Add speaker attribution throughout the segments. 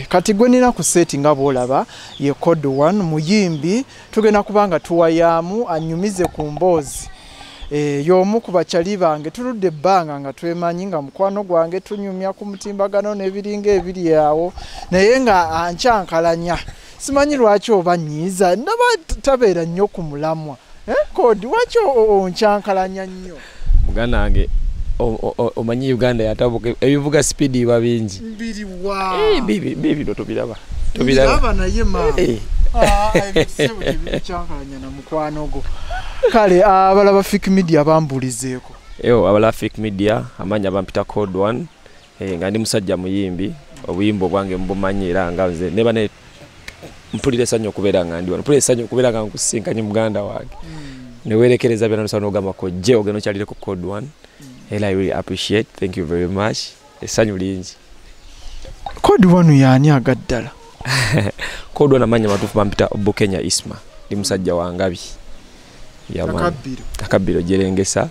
Speaker 1: Kati gwe nina ku seti nga bwolaba ye code 1 muyimbi tugenda kubanga tuwayamu anyumize ku mboozi y'omu ku bakyali bange tuludde ebbanga nga twemanyi nga mukwano gwange tunyumya ku mutimbagano n'ebiringa ebiri awo naye nga ancyankalanya simanyi lwaki oba nyiiza ndaba tabeera nnyo ku mulamwa Code lwaki oncyankalanya nnyo
Speaker 2: muganda wange omanyi Uganda yatabuka ebivuga speed iba bingi
Speaker 1: mbiri wa
Speaker 2: bibi ndo tobiraba
Speaker 1: naye ma ebisebo tebicyankalanya na mukwano go kale abalaba fake media bambulizeeko
Speaker 2: abalaba fake media amanya bampita code 1 nga ndi musajja muyimbi obuyimbo bwange mbumanyi era nga nze neba ne mpulire sanyo okubeera nga ndi wano mpulire sanyo okubeera nga nkusinkanye muganda wange newerekereza byonna nosana ogamba ko je ogenda okyalire ku code 1 and I really appreciate. Thank you very much. Esanyu lingi.
Speaker 1: Code 1 yani agaddala.
Speaker 2: Code 1 amanya matufu bampita Obo Kenya Isma. Ndi musajja wangabi. Akabiro jerengesa.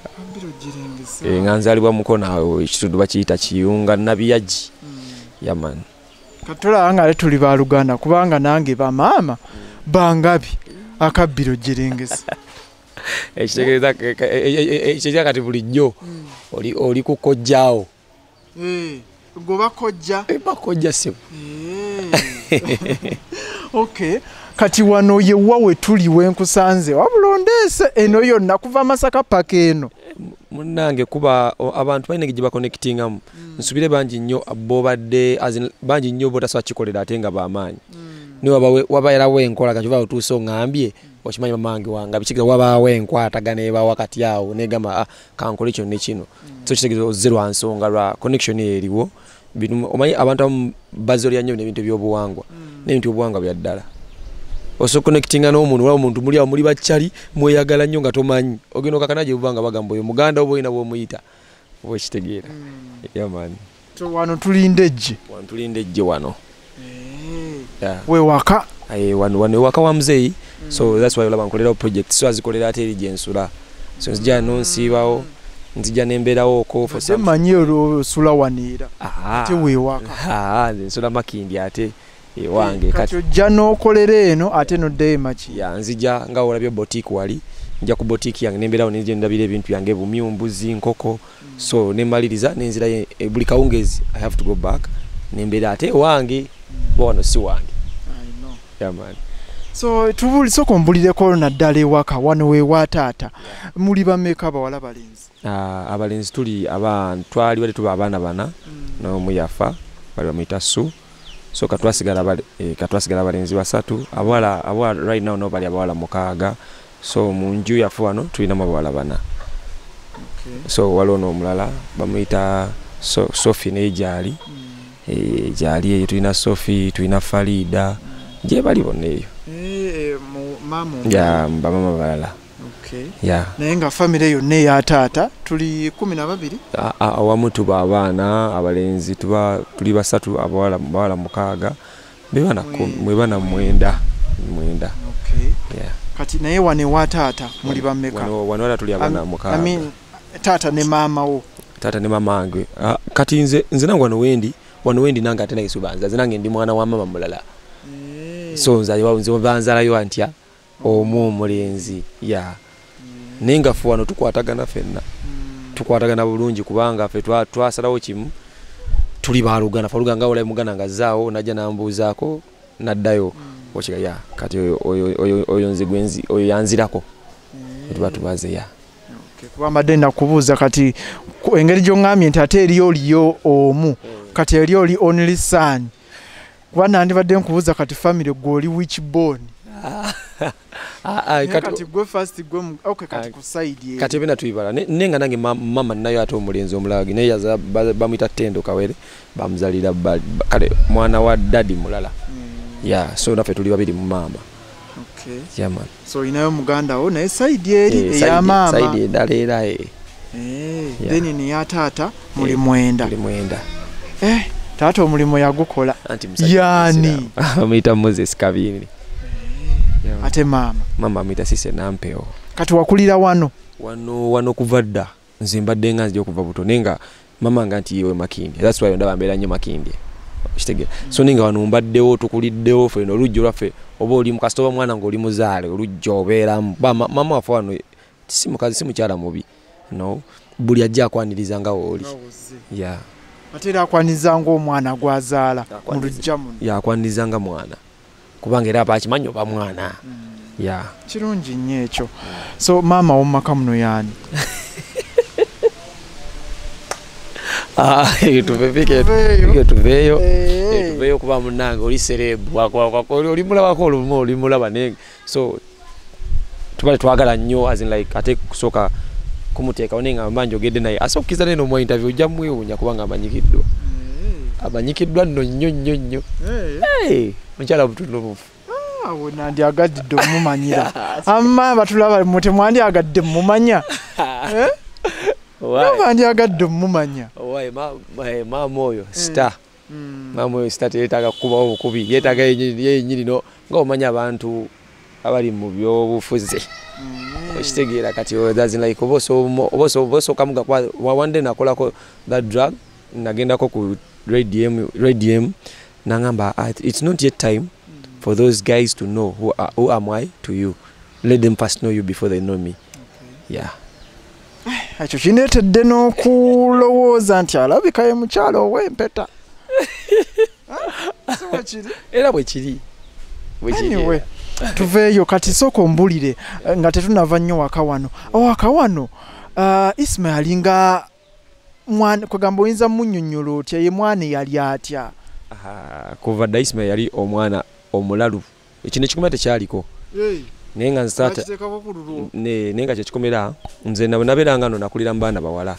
Speaker 2: Nganzalibwa mukona ekitundu bakiyita kiyunga nabiyaji. Yaman.
Speaker 1: Katola anga tuli ba Luganda kubanga nange ba mama bangabi akabiro jerengesa. Ekitegeeza kati bulijjo oli kukojjaawo goba kojja
Speaker 2: bakojja sebo
Speaker 1: okay kati wano ye wawe tuli wenkusanze wabulondeese eno yonna kuva Masaka paka eno
Speaker 2: munnange kuba abantu balina gye bakonnekitingamu nsubire bangi nnyo bobadde bangi nnyo botasobola kikolera ate nga bamaanyi ni wabaerawo enkola kati oba otuuse oŋŋambye okimanyi mamange wanga bikigira wabaawo enkwatagana eba wakati awo negamba kankole kino ne kino so kitegeeza ozze lwa nsonga lwa connection eriwo omanyi abantu abamu bazolya nnyo n'ebintu by'obuwangwa n'ebintu by'obuwangwa bya ddala oso connectinga n'omuntu wala omuntu muli awo muli bakyali mweyagala nnyo nga tomanyi ogenda okakana gye bubanga bagamba oyo muganda oba olina bw'omuyita oba ekitegeera yamani
Speaker 1: so wano tulinde ejje
Speaker 2: wano
Speaker 1: wewaka
Speaker 2: wano ewaka wa muzeeyi so that's why olaba nkolerawo project so azikolera ate eri gyensula so nzija nonsiibawo nzija nembeerawo ko for some
Speaker 1: manyi osula waniira ate wewaka
Speaker 2: nze nsula makindi ate ewange
Speaker 1: kati ojja n'okolera eno ate noddeyo maki
Speaker 2: nzija nga olabye boutique wali nja ku boutique yange nembeerawo nenzija ndabira ebintu byange bumyu mbuzi nkoko so nemaliriza nenzirayo buli kawungezi I have to go back nembeera ate wange wano si wange man.
Speaker 1: So tubuli soko mbulireko naddala ewaka wano wewa taata muli bameka abawala balenzi
Speaker 2: abalenzi tuli abantu twali bali tuba abaana bana n'omu yafa bali bamuyita Su so katwasigala abalenzi basatu abawala right now no bali abawala mukaaga so mu nju yafu wano tulinamu abawala bana so waliwo omulala bamuyita Sophie n'ejaali jaali eyo tulina Sophie tulina Farida je bali bonna eyo bamama balala
Speaker 1: naye nga famire yonna eya taata tuli 12
Speaker 2: awamu tuba abaana abalenzi tuli basatu abawala mukaaga bebana mwenda
Speaker 1: kati naye wane wa taata muli bameka
Speaker 2: wano tuli abaana mukaaga
Speaker 1: taata ne maama wo
Speaker 2: taata ne mama wange kati nze nange wano wendi nange ate nayisubanza nze nange ndi mwana wa mama mulala so nze banzalayo antya omulenzi nenga fu wano tukwatagana fenna tukwatagana bulungi kubanga ffe twasalawo kimu tuli balugana falugana nga olaye mugana nga zaawo najja nambuuzaako naddayo okiga kati oyo nze gwenzi oyo yanzirako tuba tubaze
Speaker 1: kuba mbadde nakubuuza kati engeri gy'oŋŋambye nti ate eriyo omu kati oli only son kuba nandibadde nkubuuza kati family gw'oli which born kati gwe first gwe kati ku side
Speaker 2: kati bena tuyibala nenga nange mama nayo ate omulenzi omulagi naye yaza bamuyita Tendo Kawere bamuzalira kale mwana wa daddy mulala so naffe tuli babiri mu mama man.
Speaker 1: So inayo muganda wo naye side eri ya mama
Speaker 2: side endala era
Speaker 1: then ni ya taata muli mwenda taata omulimo yagukola yani
Speaker 2: amuyita Moses Kabini
Speaker 1: ate
Speaker 2: mama amuyita Sise Nampeo
Speaker 1: kati wakulira
Speaker 2: wano kuva dda nze mbadde nga nzija okuva buto nenga mama nga nti yewe Makindi that's why ndaba mbeera nnyo Makindi Kitegera. So ninga wano mbaddewo tukuliddewo fe no lujjo lwaffe oba oli mu kasitoba mwana ng'oli muzaale olujjo obeeramu mama waffe wano si mukazi si mukyala mubi no buli ajja akwaniriza nga wooli yeah.
Speaker 1: Ate era akwaniriza ng'omwana gwazaala mu lujja muno
Speaker 2: yakwaniriza nga mwana kubanga era abakimanyi oba mwana yeah.
Speaker 1: Kirungi nnyo ekyo. So maama w'omumaka muno yaani?
Speaker 2: Tuveyo kuba munange oli serebu oli mulabako olumu oli mulaba ne so tubale twagala nnyo as in like ate kusooka kumuteeka onenga manje ogedde naye asookiza neno mu interview ojja mwewuunya kubanga amanyikiddwa nno nnyo mukyala butunubufu
Speaker 1: awo nandyagadde omumanyira amma batulaba temwandyagadde mumanya bandyagadde mumanya
Speaker 2: maama oyo star maama oyo star teyeetaaga kukubawo obukubi yeetaaga yenyini no nga omanya abantu abali mu byobufuzi okitegeera kati like oba osooka muga one day nakolako that drug nagendako ku radium nangamba it's not yet time for those guys to know who am I to you. Let them first know you before they know me. Yeah.
Speaker 1: Ekyo kineetedde n'okulowooza nti alabika ye mukyalo ow'empeta.
Speaker 2: Era bwe kiri.
Speaker 1: Anyway, tuveeyo kati sooka ombulire nga tetunava nnyo waka wano. Waka wano Ismail alinga mwana kwegamba oyinza munnyonnyola otya ye mwana yali atya?
Speaker 2: Kuva dda Ismail yali omwana omulalu ekino ekikomera tekyaliko naye nga nsaata nenga kyekikomera nze nabeeranga no nakulira mu baana bawala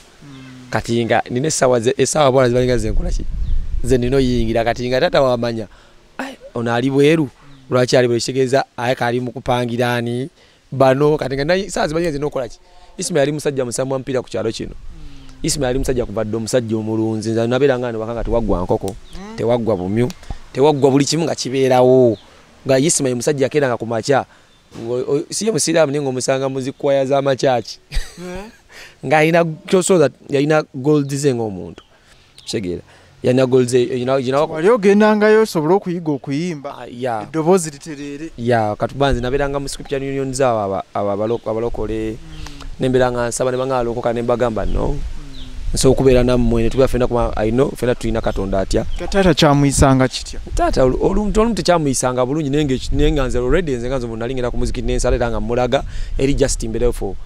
Speaker 2: kati nga nina essaawa bwala zibalinga zenkola ki ze nina oyingira kati nga tata wamanya ono ali bweru lwaki ali bweru kitegeeza aye kali mu kupangiraani bano kati nga saa zibalinga zina okola ki Ismail ali musajja musamu wa mpira ku kyalo kino Ismail ali musajja kuva dda omusajja omulunzi nze nabeeranga no wakanga tewaggwa nkoko tewaggwa bumyu tewaggwa buli kimu nga kibeerawo nga Ismail musajja yakeeranga ku makya siye musiraamu naye ng'omusanga mu zikwaya z'amakyaki nga alina kyosooza yalina gold ze ng'omuntu kitegeera yalina gold ze
Speaker 1: wali ogendangayo osobole okuyiga okuyimba eddoboozi litereere
Speaker 2: katubanzi nabeeranga mu scripture union zaabo abalokole nembeeranga nsaba ne bangalokoka ne mbagamba no nso okubeera nammwe ne tuba fena kuma I know fena tulina Katonda atya
Speaker 1: taata kyamuyisanga kitya
Speaker 2: taata olumu tekyamuyisanga bulungi nenga nze already nze nganze munalingera ku muziki n'ensala era nga mulaga eri just mberefo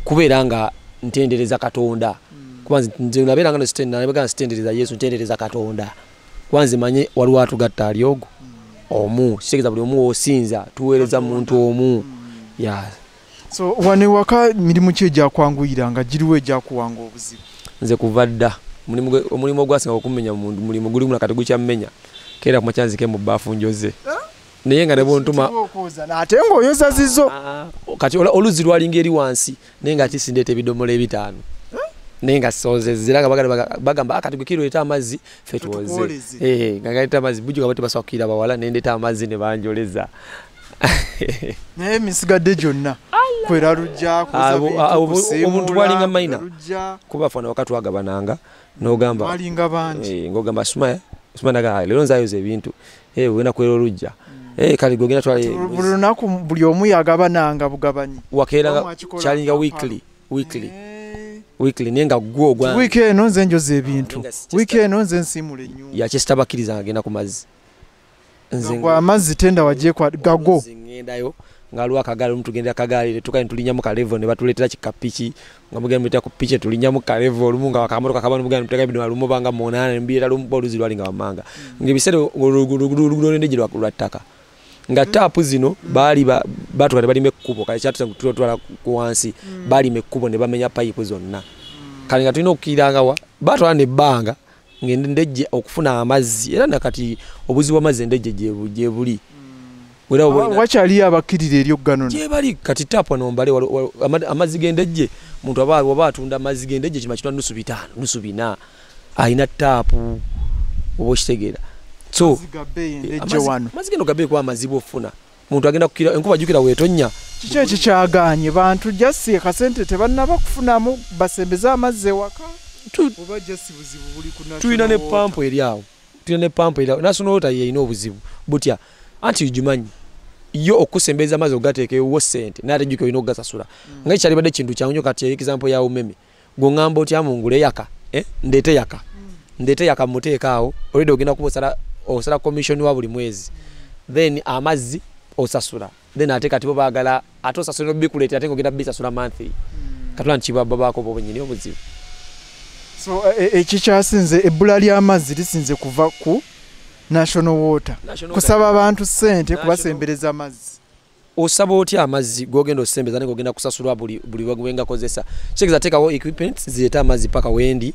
Speaker 2: kubeera nga ntendereza Katonda kubanze nze nabeera nga nabeera ntendereza Yesu ntendereza Katonda kubanze manye waliwo atugatta ali ogwo omu kitegeeza buli omu osinza tuweereza muntu omu
Speaker 1: so wane waka mirimu ki egyakwanguyira nga giriwo egyakuwanga obuzibu?
Speaker 2: Nze kuva dda omulimu ogwasinga okumenya mundu mulimu gulimu nakati gukyammenya keera kumacyanzike mu baafu njoze naye nga ne bontuma
Speaker 1: ate ng'oyoza zizo
Speaker 2: kati oluzi lwalinga eri wansi naye nga ati sindeeta ebidomola ebitaano naye nga sozezera nga bagamba akati gwe kireeta amazzi ffe tuwoze nga galeeta amazzi bujjuga bati basobola kukkira bawala ne ndeeta amazzi ne banjoleza
Speaker 1: naye misigadde gyonna kwera lujja
Speaker 2: omuntu bwalinga mayina kuba fana wakati wagabananga n'ogamba
Speaker 1: balinga bangi
Speaker 2: ng'ogamba Sumaya naga leero nzayoza ebintu wena kwera olujja kale gogenda twale
Speaker 1: buli lunaku buli omu yagabananga bugabanyi
Speaker 2: wakeeranga kyalinga weekly naye nga gwe ogwa
Speaker 1: wiiki eno nze njoza ebintu wiiki eno nze nsiimula ennyumba
Speaker 2: yakisitabakkiriza ngenda ku mazzi
Speaker 1: nze amazzi tenda wagyekwa gago
Speaker 2: ngendayo ngaliwo akagaali omutugenda akagaali tukale tulinyamu kalevo ne batuleetera kikapiki nga mugenda mutera ku piche tulinyamu kalevo olumu nga wakamotoka kabano mugenda mutega bino alumu banga monana mbiira lumu oluzi lwalinga wamanga ngebiseera olugudo ndeje lwattaka nga taapu zino baali batukale balime ekkubo kale kyatutwala ku wansi balime ekkubo ne bamenya payipu zonna kale nga tulina okukkiranga wa batwala nebbanga ng'endejje okufuna amazzi era nakati obuzibu bw'amazzi endejje gye buli
Speaker 1: wakyaliyo abakkirira eri okugano
Speaker 2: gye bali kati taapu wano mbale amazzi g'endejje omuntu waba atunda amazzi g'endejje kima kitwa nusu 5 nusu 4 alina taapu oba okitegeera so amazzi geno gabe kuba amazibu ofuna omuntu agenda kukkira enkuba jjukira weetonnya
Speaker 1: kiki ekyo kyagaanye bantu jasi akasente tebannaba kufunamu basembeze amazzi ewaka oba jasi buzibu buli ku
Speaker 2: tulina ne pampu eri awo tulina pampu era national water yeyina obuzibu butya anti ujumanyi yo okusembeza amazzi ogateekewo ssente n'atejuka olina okugasasula nga kikyalibadde kintu kyangu nnyo kati example ya umeme gongamba otya mungule yaka ndeete yaka muteekaawo olwedde ogenda kuba osala commission wa buli mwezi then amazzi osasula then ate kati bo baagala ate osasula bikuleeta ate ng'ogenda bisasula monthly katula ntikiba babaako bo bennyini obuzibu.
Speaker 1: So ekikyasinze ebbula ly'amazzi lisinze kuva ku national water kusaba abantu ssente kubasembereza amazzi.
Speaker 2: Osaba otya amazzi gogenda osembeza nengo ogenda kusasulwa buli wenga kozesa chekeza tekawo equipment zileta amazzi paka wendi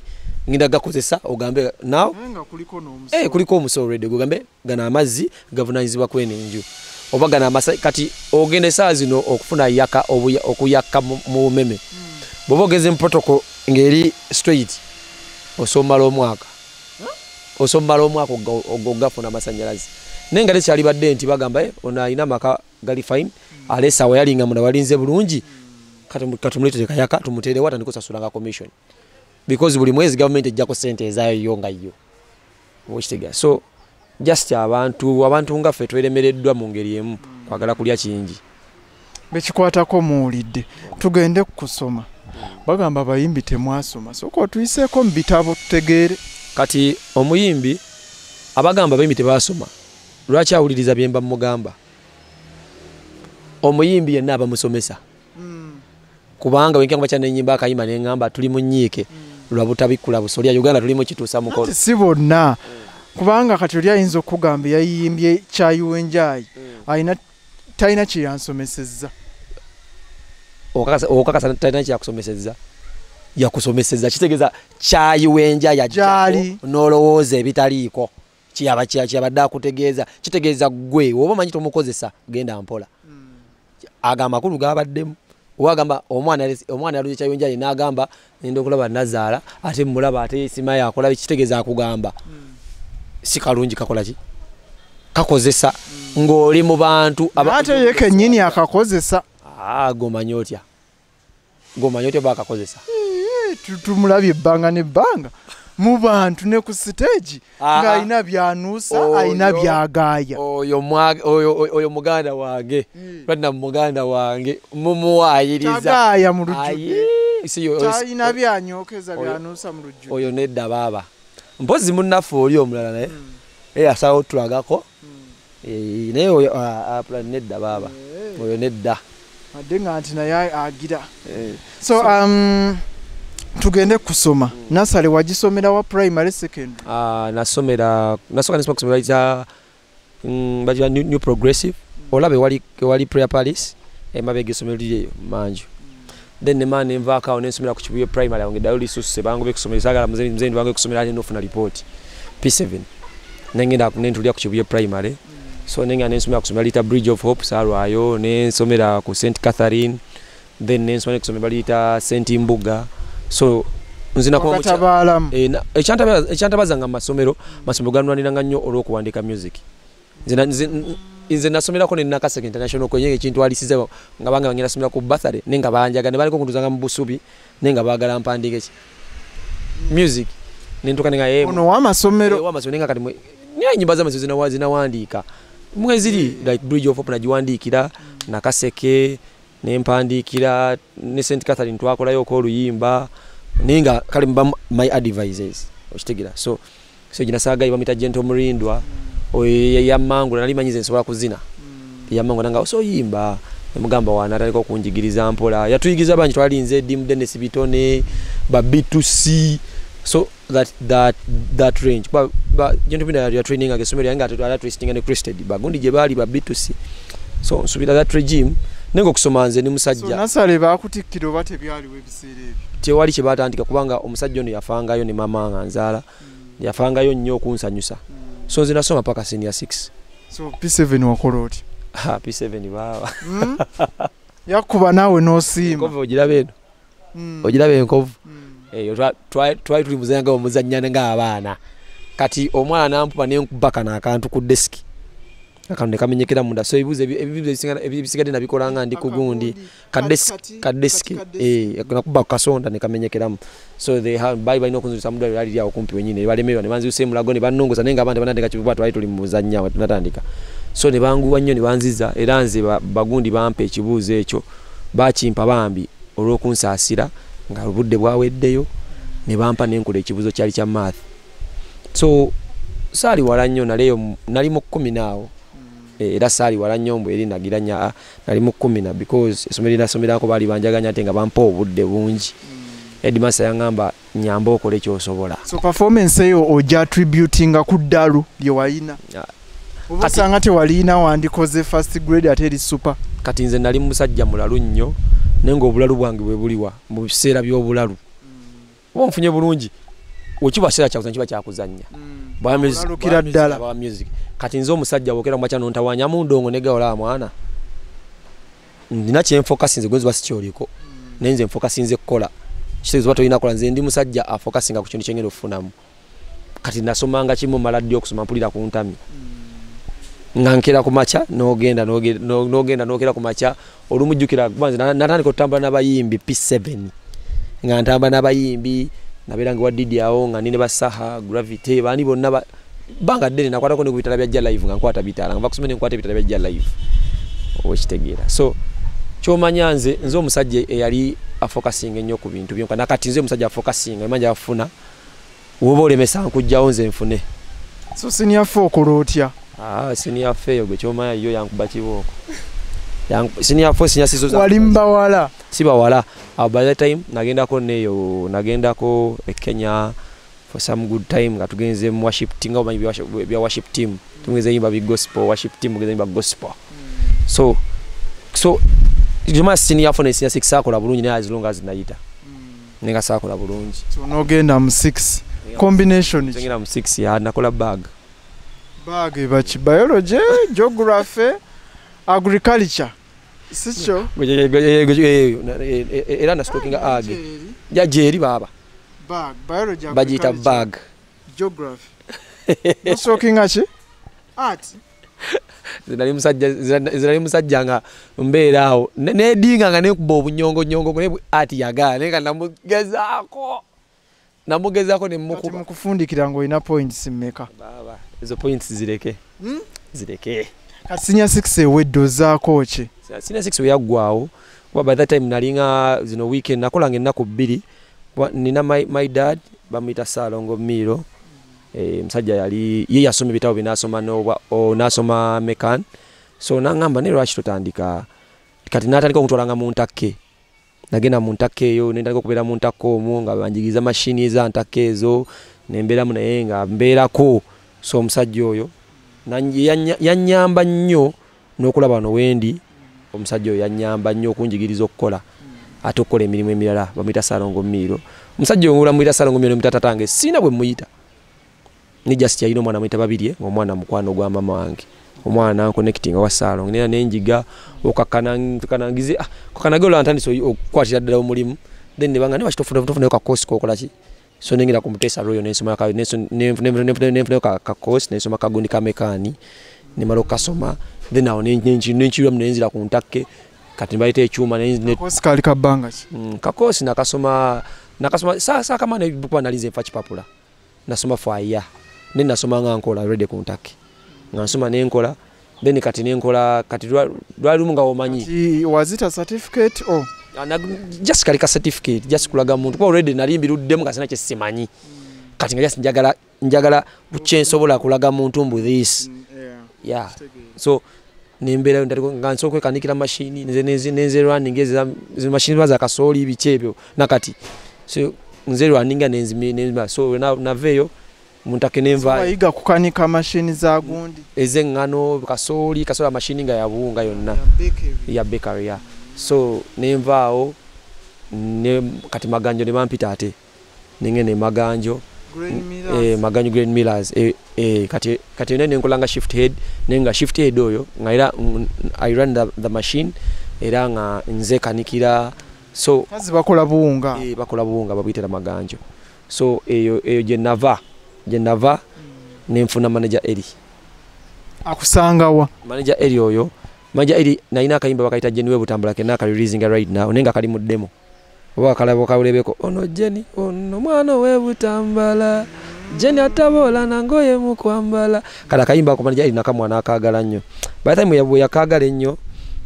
Speaker 2: nginda gakozesa ogambe now kuliko omusolo already gogambe gana amazzi gavunanyizibwa kwenenju oba gana amasai kati ogende saa zino okufuna yaka okuyaka mu meme bobogeze protocol ngeri straight osomala omwaka ogafuna amasanyalazi nenga lekyali badde nti bagamba ona ina maka gali fine alesa wayalinga muna walinze bulungi katumulete kayaka tumutere wata ndikusasula commission because buli mwezi government ejjako sente ezayo yonga yo wokitega so just abantu nga ffe tweremereddwa mu ngeri emu kwagala kulya kingi
Speaker 1: bekikwatako muwulidde tugende kusoma bagamba bayimbi temwasoma so ko tuyiseeko mu bitabo tutegeere
Speaker 2: kati omuyimbi abagamba bayimbi tebasoma lwaki awuliriza byemba mugamba omuyimbi yenna abamusomesa kubanga wenkanga cyane nyimba akayimba n'engamba tuli mu nyiike lwabutabikula busolya Uganda tulimo kituusa mukolo
Speaker 1: si bonna kubanga kati oli ayinza okugamba yayimbye kyayiwenjayi ayina talina kyeyansomesezza
Speaker 2: okakasa talina kyakusomesezza yakusomesezza kitegeeza kyayiwenja yajjali n'olowooza ebitaliiko kyabadde akutegeeza kitegeeza gwe oba omanyi tomukozesa genda mpola agamba makulu gabaddemu wagamba omwana yaluje kyayonja n'agamba nenda okulaba nazaala ate mulaba ate sima yakola bikitegeeza akugamba si kalungi kakola ki kakozesa ng'oli mu bantu
Speaker 1: ate ye kennyini akakozesa
Speaker 2: gomanyi otya bakakozesa
Speaker 1: tumulabye ebbanga n'ebbanga mu bantu ne ku stage ng'alina byanuusa alina byagaaya
Speaker 2: oyo muganda wange lwadna muganda wange mumuwayiriza
Speaker 1: tagaaya mu lujjudde talina byanyokeza byanuusa mu lujjudde
Speaker 2: oyo nedda baaba mpozi munnaffe oli omulala naye asawo tulagako naye oyo nedda baaba oyo nedda
Speaker 1: adde nga nti naye agira so tugende kusoma nasale wagisomera wa primary secondary
Speaker 2: nasomera kusomera za bajiwa new progressive olabe wali prayer palace emabe gisomero lyeyo manju then ne man envaka onensomera ku kibuye primary yange dayoli sususe bango bekusomera sagala muzeni bango bekusomera ali nofuna report P7 nengenda kunentulia ku kibuye primary so nenga nensomera kusomera lita Bridge of Hope salwayo nensomera ku St Catherine then nensomera kusomera lita St Mbuga so nzina ko ekyantabaza nga masomero ganwaniranga nnyo olw'okuwandika music nze nasomera ko ne Nakaseke International ko yenge kintu alisize nga banga ngenda somera ku birthday nenga banjaga ne baliko kunduzanga mu busubi nenga bagala mpandike ki music nentuka nenga
Speaker 1: ono wa masomero
Speaker 2: nenga kati nyimba za mazina wazina wandika mweziri like Bridge of Hope najiwandikira Nakaseke nempandikira ne St Catherine twakolayo ko oluyimba ninga kali my advisors okitegira so ginasaga ibamita Gentle Murindwa yamangu nali manyize nsobola kuzina yamangu nanga osoyimba emugamba wana ataliko kunjigiriza mpola yatuyigiza banji twalinze dim Dennis Bitone ba B2C so that range ba Gentle Murindwa ya training agesomero yanga atatu twisting and Christed bagundi je bali ba B2C so nsubira that regime nengo kusomanze ni musajja
Speaker 1: so nasale bakutikkiro bate byali webisere ebyo
Speaker 2: tewali kibatandika kubanga omusajja ono yafangayo ne mama nganzala yafangayo nnyo kunsanyusa so nze nasoma paka senior 6
Speaker 1: so P7 wakola oti
Speaker 2: P7 baba
Speaker 1: yakuba nawe nosimba
Speaker 2: kovo ogirabe enkovu eyo try tuli muzanga omuzannyana nga abaana kati omwana nampupa ne nkubaka na akantu ku desk akantu ne kamenyekera munda so ebibuzo ebisigadde nabikola nga ndi kugundi kadeski nakuba kasonda ne kamenyekeramu so they have balina okunzisa mudwaliro ali lyawo kumpi wenyine ne balemerwa ne banzisa emulago ne bannongoza naye nga abantu banateka kibuba twali tuli mu buzannya tunatandika so ne banguwa nnyo ne banziza era nze bagundi bampa ekibuuzo ekyo bakimpa bambi olw'okunsaasira nga obudde bwaweddeyo ne bampa n'enkola ekibuuzo kyali kya math so saali wala nnyo nali mu 10 naawo era saali wala nnyo mbwe eri nagiranya nali mu 10 because essomero nasomerako baali banjaganya ate nga bampa obudde bungi Headmaster yangamba nyamba okole ky'osobola
Speaker 1: so performance eyo oja attributinga ku ddalu lye walina obusanga tewalina wandikoze first grade ate eri super
Speaker 2: kati nze nali musajja mulalu nnyo naye ng'obulalu bwange bwe buliwa mu biseera by'obulalu oba nfunye bulungi okiba kiseera kyakuzanya kiba kyakuzanya
Speaker 1: bwalukira ddala
Speaker 2: bwa music kati nze omusajja wokera mwacha nontawanya mundongo ne gaola mwana ndina kyenfokasinze gwezo basikyoliko naye nze nfokasinze kukola kitegezo bato ina kola nze ndi musajja afokasinga ku kintu kyengendo ofunamu kati nasomanga kimu maladio okusoma mpulira ku ntami ngankera ku macha nogenda nokera ku macha olumujjukira kubanza natandika okutambula n'abayimbi P7 nga ntamba n'abayimbi nabeera nga wadidi awo nga nine basaha gravity bani bonna banga ddene nakwatako ne ku bitala bya live nga nkwata bitala nga bakusomera nkwata bitala bya live okitegeera so kyomanya nze omusajja eyali afocusing ennyo ku bintu byonka nakati nze omusajja afocusing emanja afuna woba olemesa nkujjawo nze nfune
Speaker 1: so senior 4 kolotya
Speaker 2: senior 4 gwe kyomanya yo yankuba kibooko senior 4 senior 6
Speaker 1: walimba wala
Speaker 2: siba wala by that time nagendako Kenya for some good time nga tugenze mu worship team oba bya worship team tugenze imba bi gospel worship team tugenze imba gospel so juma senior 4 ne senior 6 sakola bulungi ne as long as naita ninga sakola bulungi
Speaker 1: so nogenda mu 6 combination
Speaker 2: ngenda mu 6 ya nakola bag
Speaker 1: bachi biology geography agriculture sicho
Speaker 2: era na stocking ag ya jeri baba
Speaker 1: bag biology
Speaker 2: bajita bag
Speaker 1: geography no stocking achi art
Speaker 2: zirali musajja nga mbeeraawo nedinga nga nekuba obunyongo ne art yagala nenga namugezaako nemukuba
Speaker 1: mukufundikira ngo ina points mmeka
Speaker 2: baba ezo points zireke
Speaker 1: senior 6 eweddo zaako ki
Speaker 2: senior 6 weyaggwawo kuba by that time nalinga zino weekend nakolanga ennaku 2 nina my dad bamuyita Salongo Miro musajja yali ye yasoma ebitabo binasoma nasoma mekan so nangamba ne lwaki tutandika kati natandika okutwalanga mu ntakke nagenda mu ntakke eyo nendandika okubeera mu ntakke omwo nga banjigiriza mashini za ntakke ezo nembeeramu naye nga mbeerako so omusajja oyo yanyamba nnyo n'okulaba wano wendi omusajja oyo yanyamba nnyo okunjigiriza okukola ate okukola emirimu emirala bamuyita Salongo Miro omusajja oyo muyita Salongo Miro muyita tatange sina bwe muyita ni just yalina omwana muyita babirye omwana mukwano gwa mama wange omwana connecting wa Salongo nena nenjiga okakanangize kakanage olantandise okukwatira ddala omulimu then ne banga ne wakitofuna ka course kokola ki so nengira kumutesa royo nensoma ka ka course nensoma kagundi ka mekani ne malo kasoma then awo nenchirwa mnenzira ku ntakke kati mbayite ekyuma ne
Speaker 1: course kali kabanga ki
Speaker 2: ka course nakasoma sasa kama ne bukwa analize mfa kipapula nasoma for a year then nasoma nga nkola ready ku ntakke nasoma nenkola then kati nenkola kati lwali munga omanyi
Speaker 1: was it a certificate or
Speaker 2: just kalika certificate just kulaga muntu kwa already nalimbiruddemu kasina kye simanyi kati nga just njagala buchensobola kulaga muntu mbu this yeah so nembera ndiko nganso kwekanikira machine nze running ezi machine baza kasoli bichebyo nakati so nze running nenzima so naveyo muntake nemva
Speaker 1: bayiga kukanika machine za gundi
Speaker 2: eze ngano kasoli machine nga yabunga yonna ya bakery ya so nemvao ne kati maganjo ne bampita ate nengene maganjo maganjo Green Millers kati nene nkolanga shift head oyo ngaira I run the machine era nga nze kanikira so
Speaker 1: kazi bakola buunga
Speaker 2: babuyitira maganjo so eyo je nava nenfuna Manager Elly
Speaker 1: akusangawa
Speaker 2: Manager Elly oyo Manager Elly naina akayimba bakaita Jenny we butambula kena kali releasing right now nenga kali mu demo oba kalabo kawulebeko ono Jenny ono mwana we butambala Jenny atabola nangoye mu kwambala kala kayimba ko Manager Elly nakamwana akagala nnyo by the time we yakagala nnyo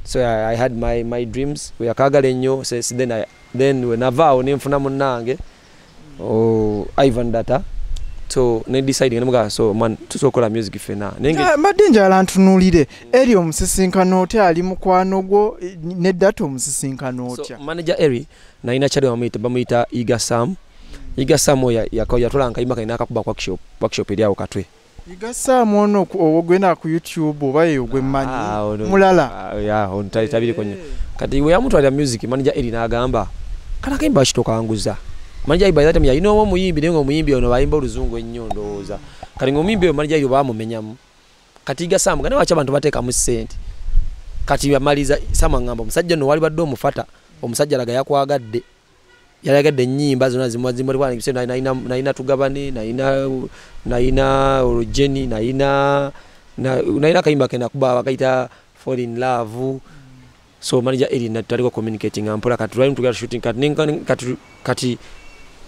Speaker 2: so I had my dreams we yakagala nnyo so then when avao nemfuna munange Ivan Data so ne deciding nemuga so man tusokola music fena nenge
Speaker 1: madinja alantunulire Elly omusisinkano oti ali mukwano gwo ne Data omusisinkano oti
Speaker 2: so Manager Elly na ina chale bamuita Iga Sam yatola nkayimba kaina akakuba workshop eri awo katwe
Speaker 1: Iga Sam ono ogwena ku YouTube oba yogwe manyi mulala
Speaker 2: ya on tabiri konyo kati we yamuntu ali music Manager Elly nagamba kana kayimba kitoka nguza Manager by that time you know muyimbi nengo muyimbi ono bayimba oluzungu ennyo ndowooza kali ngomuyimbi Manager Elly bamumenyamu kati Iga Sam kana wacha abantu bateka mu sente kati yamaliza Sam ngamba musajja no wali badde omufata omusajja laga yakwagadde yalagadde nnyimba zona zimwazimba bwana kise naina tugabane naina olugendo naina kayimba kena kuba bakaita fall in love so Manager Elly natali communicating ampola kati try to shooting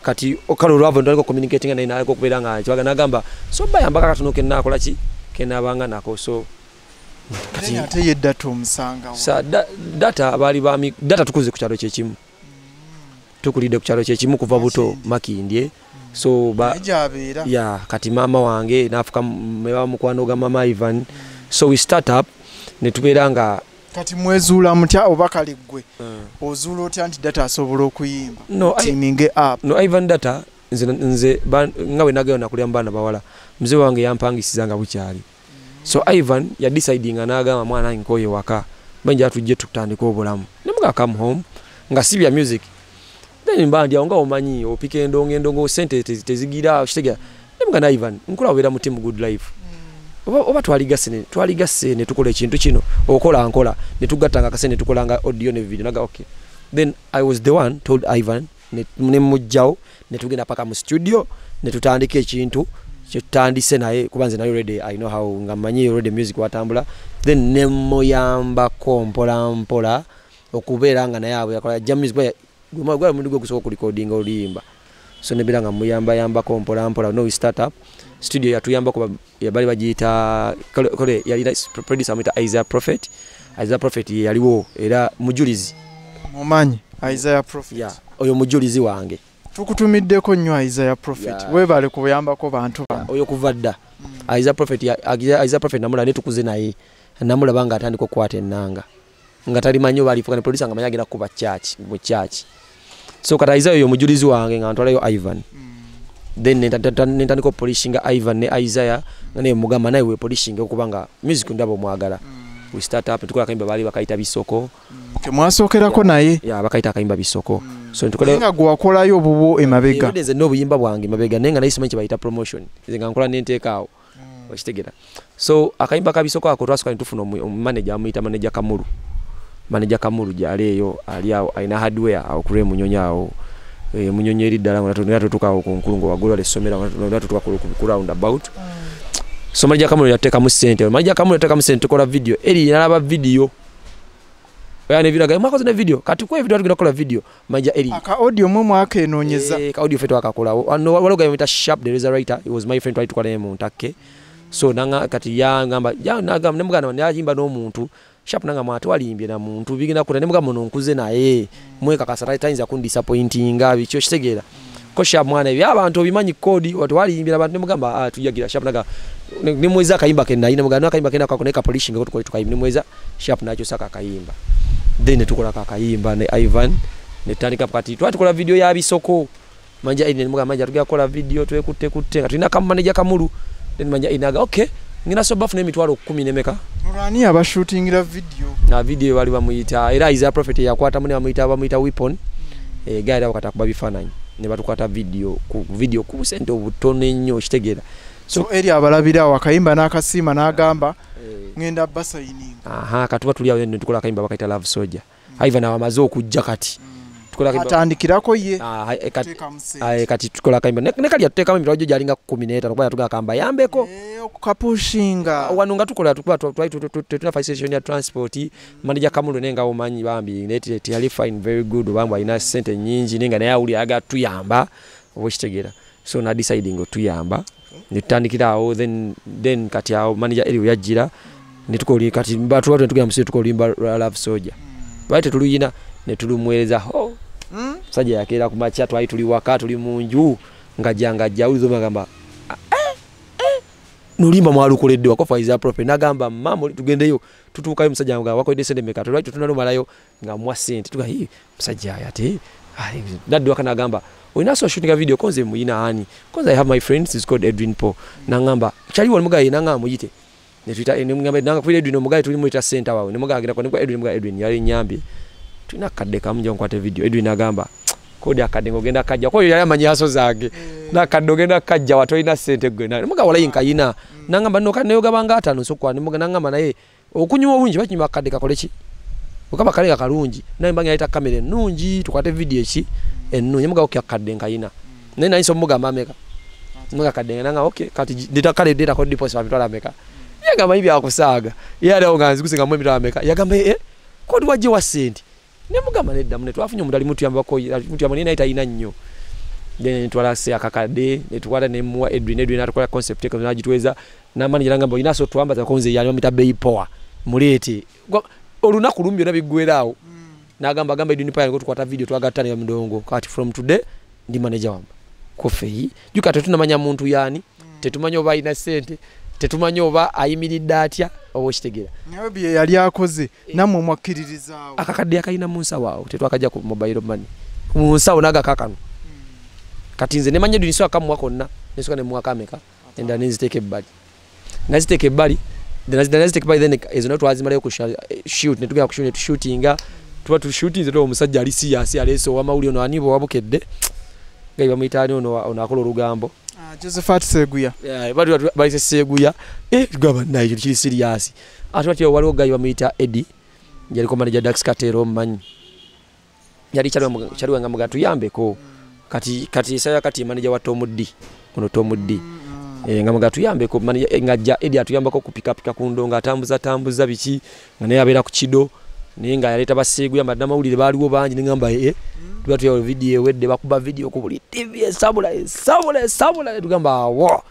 Speaker 2: kati okalo lwabwe ndali communicating naina aliko kubera nga kibaga nagamba so bayamba kakatunoke nakola ki kenabanga nako so
Speaker 1: kati ate ye Data omusanga
Speaker 2: sa Data bali bami Data tukuze ku kyalo kyekimu tukulide ku kyalo kyekimu kuva buto makindye so ya kati mama wange nafuka meba mukwano ga mama Ivan so we start up ne tubeera nga
Speaker 1: kati mwezula mutya obakali gwe ozula otya nti Data asobola okuyimba teaming up
Speaker 2: no Ivan Data nze ngawe nagayo nakulya mbana bawala mzee wange yampangisizanga bukyali so Ivan ya deciding anagamba mwana nkoye waka banja tujje tutandika obulamu nemuga come home nga sibya music then mbandi nga omanyi opike ndongo sente tezigira kitega nemuga na Ivan nkula wera mu team good life oba twaligasene ne tukola ekintu kino okola ankola ne tugattanga kasene tukolanga audio ne video naga okay then I was the one told Ivan ne mujjao ne tugenda paka mu studio ne tutandika ekintu kitandise naye kubanze nayo already I know how ngamanyi already music watambula then nemoyamba kompola mpola okubeera nga naye abo yakola jamis boy gwa mundu gwe kusoka recording olimba so nebiranga muyamba kompola mpola no we start up studio yatuyamba kuba yabali bajiita kole yali producer amita Isaiah Prophet yaliwo era mujulizi
Speaker 1: mumanyi Isaiah Prophet
Speaker 2: ya oyo mujulizi wange
Speaker 1: tukutumiddeko nnyo Isaiah Prophet webale kubuyambako bantu
Speaker 2: oyo kuvadda Isaiah Prophet namula ne tukuze naye namula banga atandika okukwata ennanga nga tali manyo bali fukane producer nga manyagira kuba mu church so kata Isaiah oyo mujulizi wange nga ntwalayo Ivan then nentandika polishinga Ivan ne Isaiah ne mugamba naye we polishinga okubanga music ndabo mwagala we start up tukola kayimba bali bakaita bisoko
Speaker 1: kemwasokerako naye
Speaker 2: ya bakaita kayimba bisoko so
Speaker 1: ntukola nga gwakolayo obubo emabega
Speaker 2: ndeze no buyimba bwange mabega nenga naye simanyi bayita promotion nzenga nkola nenteekaawo okitegera so akayimba kabisoko ako twasuka ntufuna manager amuyita manager Kamuru jaleyo aliawo aina hardware au kure munyonyaawo munyonyeri ddala nga tutukawo ku nkulungo wagula lesomera nga tutuka ku roundabout so Manager Kamuru yateka mu sente Manager Kamuru yateka mu sente tukola video Elly nalaba video yani viraga mwakoze ne video katukwe video tugenda kola video Manager Elly
Speaker 1: aka audio mwe akenonyeza
Speaker 2: ka audio fetu akakola ano waloga yita sharp the writer it was my friend try tukola mu ntake so nanga kati yangamba nagamba nemugana yajimba no muntu sharp nanga mwatu alimbye na muntu bigina kuta nemuga muno nkuze naye mweka kasara times akundi disappointinga bicho kitegera ko sharp mwana bya abantu bimanyi kodi watu walimbira abantu nemugamba tujagira sharp naga nimweza kayimba kenda ine mugana kayimba kenda kakoneka polishing ko tukoli tukayimba nimweza sharp nacho saka kayimba then tukola kakayimba ne Ivan ne tandika pakati twatukola video ya bisoko Manager Elly nemugamba Manager tugakola video twekutte tulina kama Manager Kamuru then Manager inaga okay ngina so bafu nemitwalo 10 nemeka
Speaker 1: Rani aba shootingira video
Speaker 2: na video bali bamuyita era Isaiah Prophet yakwata mune bamuyita weapon gaida wakata kuba bifananyi ne batukwata video ku sente obutone nnyo kitegera
Speaker 1: so Elly abalabira wakayimba nakasima nagamba ngenda basayini
Speaker 2: katuba tuliawo ne tukola kayimba bakaita Love Soldier Ivan awamaze okujja kati tukola kayimba
Speaker 1: atandikirako ye
Speaker 2: kati tukola kayimba ne kali atutekamu emitwalo gyalinga 15 kuba tugakamba yambeko
Speaker 1: okukapushinga
Speaker 2: wano nga tukola tutuna facilitation ya transport manager Kamulo nenga omanyi bambi neti yali fine very good bambu ina sente nyingi nenga naye awuli aga tuyamba oboshitegera so na deciding tuyamba nitandikira awo then kati awo manager Elly yajira nitukoli kati mbatu watu tukuya msitu tukolimba love soldier baite tuluyina ne tulumweleza ho saja yakera kumacha twali tuli waka tuli munju ngajja ulizo magamba nulimba mwalukoledde wako faiza proper nagamba mama tugendeyo tutukayo musajja nga wako desende meka twali tunalo malayo nga mwa sente tuga hii musajja yate daddo wakana gamba we so shooting a video konze muyina ani konze I have my friends is called Edwin Paul nangamba chali wali mugaye nanga muyite ne twita ene ngamba nanga kwa Edwin mugaye tuli muita center wawe ne mugaye agira kwa Edwin yali nyambi tuna kadde kamjo nkwate video Edwin agamba kodi akadde ngogenda kajja ko yali amanyaso zange na kadogenda kajja watoina sente gwena muga wala yinkayina nangamba no kaneyo gabanga atano so kwa muga nangamba naye okunywa obunji bakinywa kadde kakolechi ukaba kale kalungi naye mbanga yaita kamera ennungi tukwate video ki ennungi muga okya kadde nkayina nene naiso muga mameka muga kadde nanga okay kati data kale data ko deposit wa mitwala meka yagamba ibi akusaga yale onganzi kusinga mwe mitwala meka yagamba kodi waje wa sente ne mugamba nedda mune twafunye omudali mutu yambako mutu yamone naita ina nnyo then twala se akakade ne tukwata ne muwa Edwin atukola concept yake najitweza na manager ngamba inaso tuambaza konze yali mita bei poa mulete olunaku lumbyo nabigwerawo nagamba gamba Edwin pale tukwata video twagatana ya mdongo kati from today ndi manager wamba kofeyi juka tetunamanya muntu yani tetumanya oba ina sente tetumanya oba ayimiridde atya oboshitegera
Speaker 1: nawe bye yali akoze namwe mwakkiririzaawo
Speaker 2: akakadde akayina munsa waawo tetwakajja ku mobile money munsa onaga kakano kati nze nemanye duniso akamwa konna nesuka ne mwaka ameka enda nziteke ebbali naziteke ebbali naziteke ebbali then ezo no twazimalayo ku shoot netugera ku shootinga tuba tu shooting zeto omusajja ali serious aleso wa mawuli ono anibo wabukedde gaiba muitani ono akola olugambo
Speaker 1: Josephat Seguya
Speaker 2: bali Seguya gaba nayo kiri serious atwati waliwo gaiba muita Eddie yali ko manager Dax Katero manyi yali chaliwa ngamuga tuyambeko kati saya kati manager wa Tomudi ono Tomudi ngamuga tuyambeko manager ngajja Eddie atuyambako kupika kundonga atambuza biki ngane abera ku kido ninga yaleta Baseguya madama ulire baliwo banji ningamba tuba tuya video wedde bakuba video ku buli TV sabula tugamba wo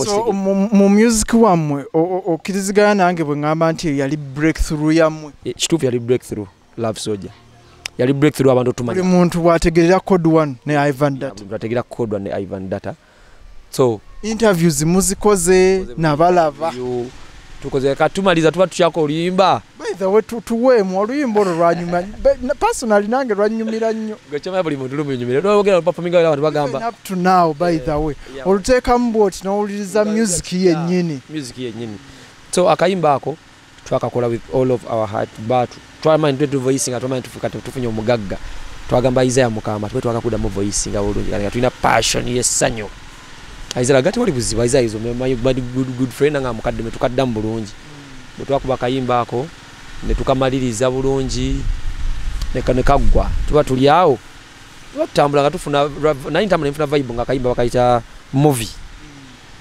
Speaker 1: so mu music wamwe okirizigana nange bwe ngamba nti yali breakthrough yamwe
Speaker 2: kitufu yali breakthrough love soldier yali breakthrough abantu tumanya
Speaker 1: buli muntu wategerera code 1 ne Ivan Data
Speaker 2: wategerera code 1 ne Ivan Data so
Speaker 1: interviews muzikoze nabalava
Speaker 2: tukoze katumaliza tuba tuchako olimba
Speaker 1: by the way tuwe mu oluyimbo lwanyuma personally nange lwanyumira nnyo
Speaker 2: gachama buli muntu lumunyumira lwogera performing abantu bagamba
Speaker 1: up to now by the way oluteka mbot na uliriza music yennyini
Speaker 2: so akayimba ako twakakola with all of our heart but twamind to voicing atwamind tufunye omugagga twagamba Isaiah Mukama twe twakakuda mu voicing awulungi kali tulina passion yesanyo Isaiah gati wali buziba Isaiah izo my good friend nga mukadde metukadda mu bulungi twakuba kayimba ako ne tukamaliriza bulungi ne kagwa tuba tuli awo tutambula nga tufuna 9 time nfuna vibe nga kayimba bakaita movie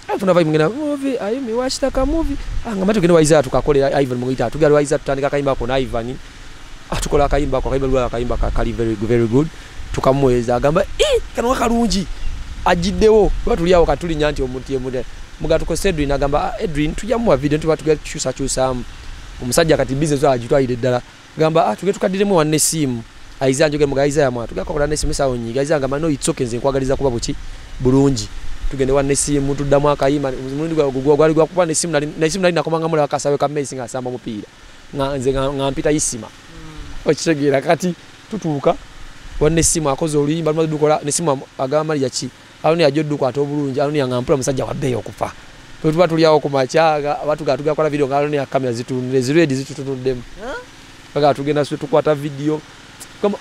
Speaker 2: afuna vibe ngena movie ayimi watch movie nga mato gene waiza tukakolera Ivan mungita tugala waiza tutandika kayimba ko na Ivan atukola kayimba ko kayimba kali very good tukamweza agamba kanwa kalungi ajiddewo batuli awo katuli nyanti omuntu yemude mugatuko Edwin agamba Edwin tujamuwa video tuba tugachusa omusajja kati business ajitwaide ddala gamba tuge tukadiremu wanne simu aiza njoge mugaiza ya mwatu tugakola ne simu sawo nyiga aiza gamba no itsoke nze nkwagaliza kuba buki bulungi tugende wanne simu tuddamu akayima mulundi gwali gwakupa ne simu nali nakomanga mula akasawe ka Messi nga samba mupira nze ngampita isima okitegera kati tutuuka wanne simu akoze oluyimba ludukola ne simu agamba yachi aloni ajodduko atobulungi aloni yangampula musajja wabbeyo okufa tuba tuli awo kumachaga abantu gatugakola video ngaloni ya kamera zitunule ziredi zitutunuddemu baga tugenda tukwata video kama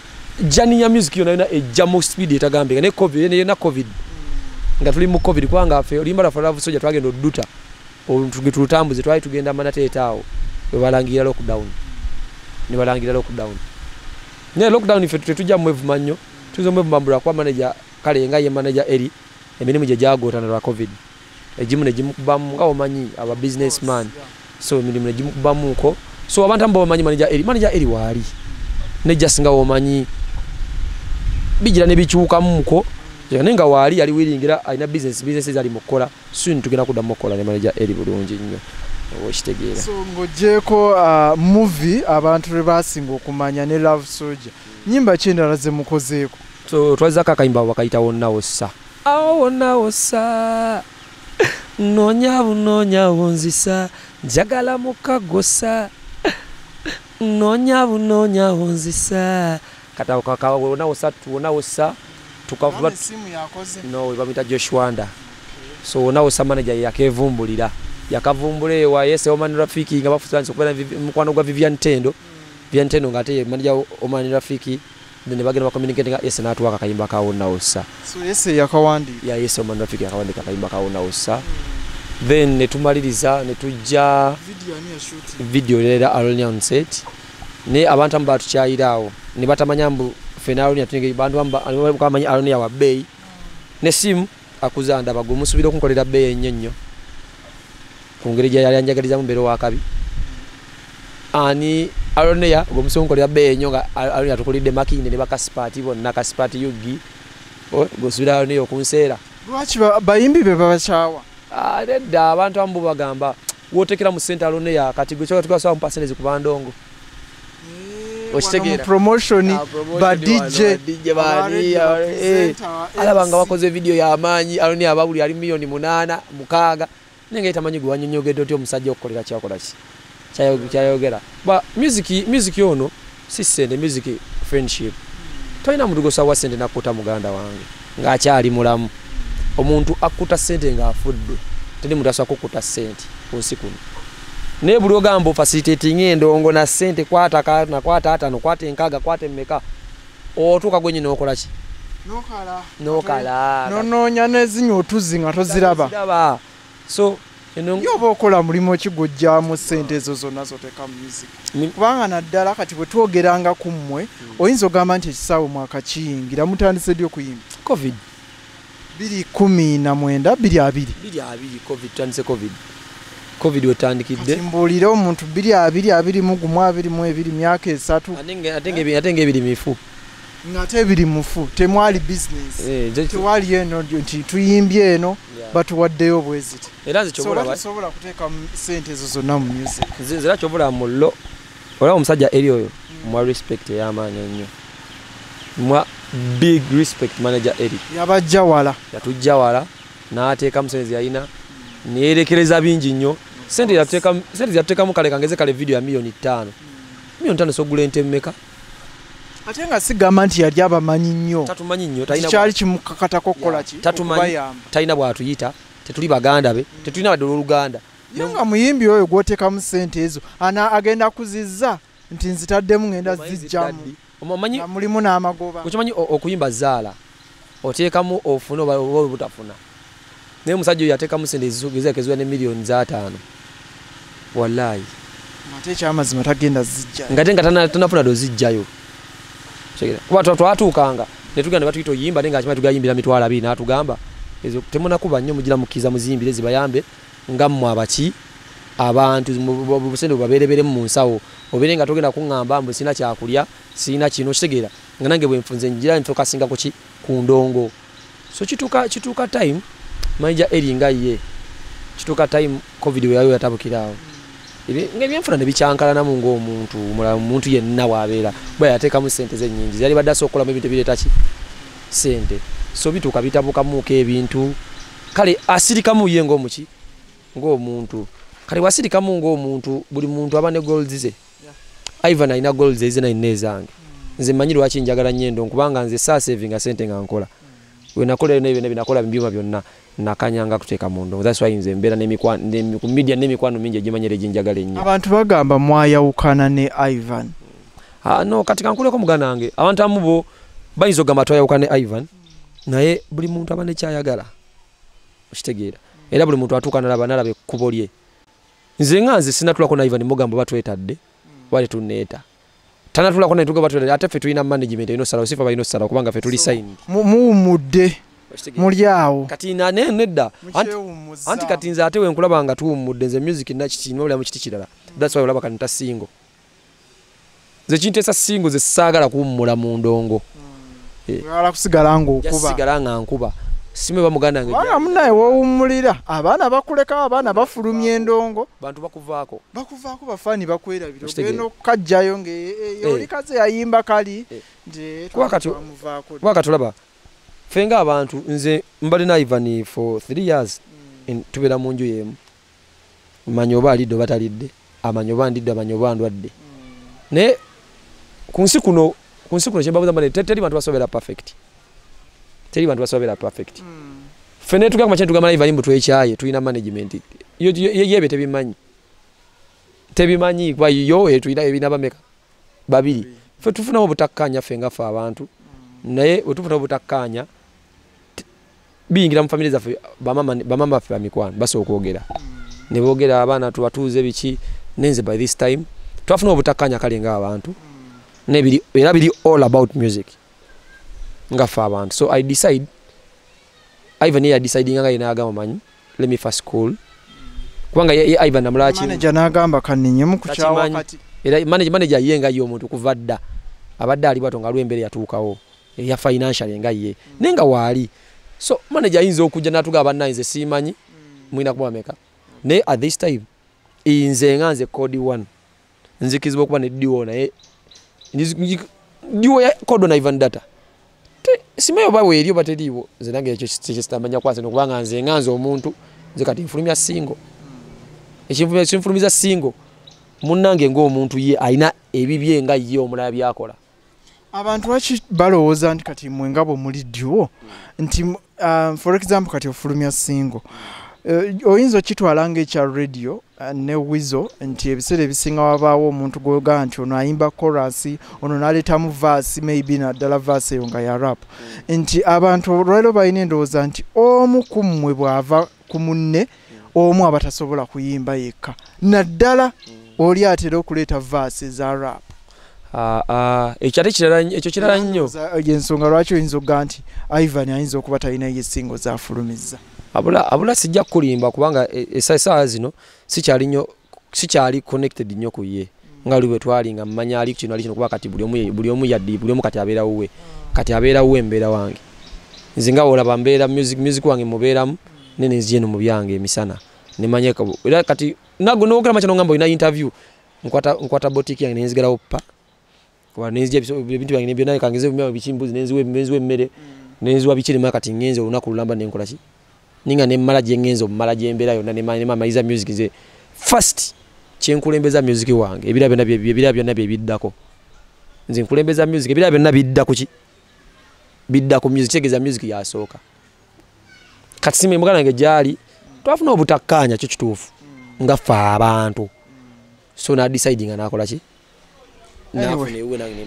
Speaker 2: jani ya music yona ejamo speed etagambika ne covid nga tuli mu covid kwanga afe olimba for love soldier twagenda oduta tutambuze twali tugenda Manatee tawo balangira lockdown ne lockdown ife tetujja mwevu manyo tuzo mwevu mambula kwa manager kale nga ye Manager Elly emirimu gye gyagotana lwa covid ejimu ne jimukubamu nga omanyi aba businessman so emirimu ne jimukubamuko so abantu ambao bamanyi Manager Elly wali ne just nga omanyi bijira ne bichuka muko nga wali ali wiringira alina businesses ali mukola soon tugenda kudda mukola ne Manager Elly bulungi nnyo okitegeera
Speaker 1: so ngojeko movie abantu rebasinga okumanya ne Love Soldier nyimba kyendala ze mukozeeko
Speaker 2: so twaza kakayimba wakayita wonnawossa wonnawossa nonya wonzisa njagala mukagosa nonya wonzisa kata kaka wonnawossa tukavuba
Speaker 1: simu yakoze
Speaker 2: no bamita Joshwanda so wonnawossa manager yakevumbulira yakavumbule wa yese Oman Rafiki nga bafusanze kubera mukwano gwa Vivian Tendo ngate manager Oman Rafiki then bagenda ba communicating yese natwaka kayimba ka wonnawossa
Speaker 1: so yese yakawandi
Speaker 2: ya yese Oman Rafiki yakawandika kayimba ka wonnawossa then netumaliriza netujja video lera aloni on set ne abantu amba tukyayirawo ne batamanya mbu fenaloni atunge bantu amba akamanya aloni ya bay ne sim akuzanda bagumusubira kunkolera bay ennyonnyo kungereja yali anjagaliza mu mbero wakabi ani aloni ya gomusonkolera bay ennyonga aloni atukulide makine ne bakaspati bonna kaspati yugi gosubira aloni yokunseera
Speaker 1: lwaki bayimbi be babachawa
Speaker 2: nedda abantu ambu bagamba wotekera mu center alone ya kati gwe choka tukasaba mu percentage ku bandongo okitegeera
Speaker 1: promotion ba DJ
Speaker 2: bali alabanga bakoze video ya amanyi alone ababuli ali milioni 8 mukaga nenge itamanyi gwe wanyonyogedde otyo omusajja okukolera kyakola ki kyayogera ba music yono si sende music friendship toina mudugosa wa sende nakuta muganda wange ngaakyali mulamu omuntu akuta sente nga afudde tedi mutaso akukuta sente kunsi kuno ne buli ogambo facilitating endongo na sente kwata atano kwata enkaga kwata emmeka otuka gwenye nokola ki nokala
Speaker 1: nononya nezinyo otuzinga toziraba so yoba okola mulimo kigujjamu sente ezo zonna zoteka mu music kubanga naddala kati bwe twogeranga ku mmwe oyinza ogamba nti ekisaawe mwaka kiyingira mutandise ddi okuyimba
Speaker 2: covid
Speaker 1: 2019
Speaker 2: covid wetandikidde
Speaker 1: mbuulire omuntu 2022 myaka 3
Speaker 2: atenge ebiri mifu
Speaker 1: ngate ebiri mufu temwali business tewali eno nti tuyimbye eno batuwaddeyo bweziti
Speaker 2: era nzikyobula
Speaker 1: sobola kuteeka sente ezo zonna mu music
Speaker 2: nzira kyobula mullo olaba omusajja eri oyo mwa respect ey'amaanyi ennyo mwa big respect Manager Elly
Speaker 1: yabajja wala
Speaker 2: yatujja wala n'ateeka musezi yalina neerekereza bingi nnyo sente yatuteeka mu kale kangeze kale video ya milioni 5 sogula ente mmeka
Speaker 1: ate nga sigamba nti yali abamanyi nnyo
Speaker 2: tatumanyi nnyo
Speaker 1: kyali kimukakatako okukola ki
Speaker 2: talina bwatuyita tetuli baganda be tetulina badde olwoluganda
Speaker 1: nga muyimbi oyo gwoteekamu sente ezo agenda kuzizza nti nzitaddemu ngenda zijjamu mulimu n'amagoba
Speaker 2: okimanyi okuyimba zaala oteekamu ofuna oba butafuna naye omusajja oyo yateekamu sente ezigezekezwa ne milioni 5 wallahi
Speaker 1: ate ekyamazima tagenda zijja
Speaker 2: ngate nga tanafuna dozijjayo kuba twatuukanga netugenda batuyita oyimba naye nga akimanyi tugayimbira mitwalo 2 n'atugamba ezo temunakuba nnyo mugira mukkiriza muziyimbire zibayambe nga mmwe abaki abantu busente bubaberebere mu nsawo obere nga togenda kuŋŋamba mbu sina kyakulya sina kino kitegeera nga nange bwe nfunze ngira nfuuka singa ku ndongo so kituuka time Manager Elly nga ye kituuka time covid weyayo yatabukiraawo ng'ebyenfuna ne bikyankalanamu ng'omuntu omulala muntu yenna bw'abeera bwe yateekamu sente ze nnyingi yali badde asokolamu ebintu ebireeta ki sente so bituuka bitabukamuuko ebintu kale asirikamu ye ng'omuki ng'omuntu kale wasirikamu ng'omuntu buli muntu aba ne goals ze Ivan alina goals ze nalina ezange nze mmanyi lwaki njagala nnyo endongo kubanga nze saa savinga sente nga nkola we nakola binakola byuma byonna nakanyanga kuteeka mu ndongo that's why nze mbeera ku media n'emikwano mingi egimanyire ginjagala ennyo
Speaker 1: abantu bagamba mwayawukana ne Ivan
Speaker 2: no kati kankuleko muganda wange abantu amubo bayinza ogamba twayawukana ne Ivan naye buli muntu aba nekyayagala okitegeera era buli muntu atuuka nalaba ekkubo lye nze nga nze sinatulako ne Ivan mugamba batwetadde wale tuneeta tanatula kona ntuko batulira ate ffe tulina management ino sala osifa balino sala kubanga ffe tuli signed
Speaker 1: muumudde mulyawo
Speaker 2: kati nedda anti kati nze ate wenkulaba nga tuwumudde nze music nakitino olya mu kiti kirala that's why olaba kanita single ze kintesa single ze saagala kuwummula mu ndongo
Speaker 1: wala kusigala ng'okuba
Speaker 2: sigala nga nkuba simwe bamuganda nge
Speaker 1: wala munaye woowummulira abaana bakuleka abaana bafulumya endongo
Speaker 2: bantu bakuvaako
Speaker 1: bafani bakwerabira ogenda kajjayo ng'oli kaze yayimba kali nti
Speaker 2: wakatulaba fenga abantu nze mbalina Ivan for 3 years tubeera mu nju yemu manyi oba alidde oba talidde amanyi oba ndidde amanyi oba ndwadde naye ku nsi kuno kyembabuza mbane teri bantu basobera perfect fene tugamba cyane tugamba Ivan mbu twekyaye tulina management yebe tebimanyi kwa yo tulina ebina bameka babiri fe tufuna obutakanya fenga fa abantu naye otufuna obutakanya bingira mu family zaffe bamama ffe bamikwano basooka okwogera ne boogera abaana tubatuuze biki nenze by this time twafuna obutakanya kale nga abantu era biri all about music nga ffe abantu so I decide Ivan ya deciding nga yena agamba manyi let me first call kubanga Ivan namulachi
Speaker 1: manager nagamba kaninye mu kuchawa kati
Speaker 2: era manager yenga yo omuntu kuvadda abadde ali batonga lwembere yatuukawo ya financial nga ye nenga wali so manager ayinza okujja natugaba naize simanyi mwina kubameka ne at this time inze nganze code 1 nzikizibwa kuba ne diwo naye diwo ya code na Ivan data simayo bawe eriyo bateliwo zinange ekyo kistamanya kwase no kubanga nze omuntu nze kati nfulumya single ekimfulumiza single munnange ng'omuntu ye ayina ebibye nga ye omulala byakola
Speaker 1: abantu wachi balowooza nti kati mwe ngabo muli diwo nti for example kati ofulumya single oyinza okitwala ng'ekya radio ne wizo nti ebiseera ebisinga wabaawo omuntu gwoga nti ono ayimba chorus ono naleetamu verse maybe naddala verse eyo nga ya rap nti abantu olwaleero balina endowooza nti omu ku mmwe bw'ava ku munne omu abatasobola kuyimba yekka naddala oli atera okuleeta verse za rap ekyo kirala nnyo ensonga lwaki oyinza okuga nti Ivan ayinza okuba talina ye single zafulumizza
Speaker 2: abula sijja kulimba kubanga esaawa zino sikyali connected nnyo ku ye nga lwe twali nga mmanya ali kino ali kino kuba kati buli omu yaddi buli omu kati abeera wuwe kati abeera wuwe embeera wange nze nga olaba mbeera music wange mubeeramu nene nzije no mu byange emisana nemanye era kati nogera machano ngamba ina interview nkwata boutique yange nenzigalawo pa kwa nenzije ebintu byange nebyo naye kangeze bikimbuzi nenziwe mmere nenziwa bikiri kati ngenze olunaku lulamba nenkola ki ninga nemmala gye ngenze omumala gye mbeera yonna nemamayiza music nze first kyenkulembeza music wange ebira byonna byebiddako nze nkulembeza music ebira byonna bidda ku music tegeza music yasooka kati sime mugana nge gyali twafuna obutakkaanya kyo kituufu nga ffe abantu so na deciding anakola ki nafune uwe nange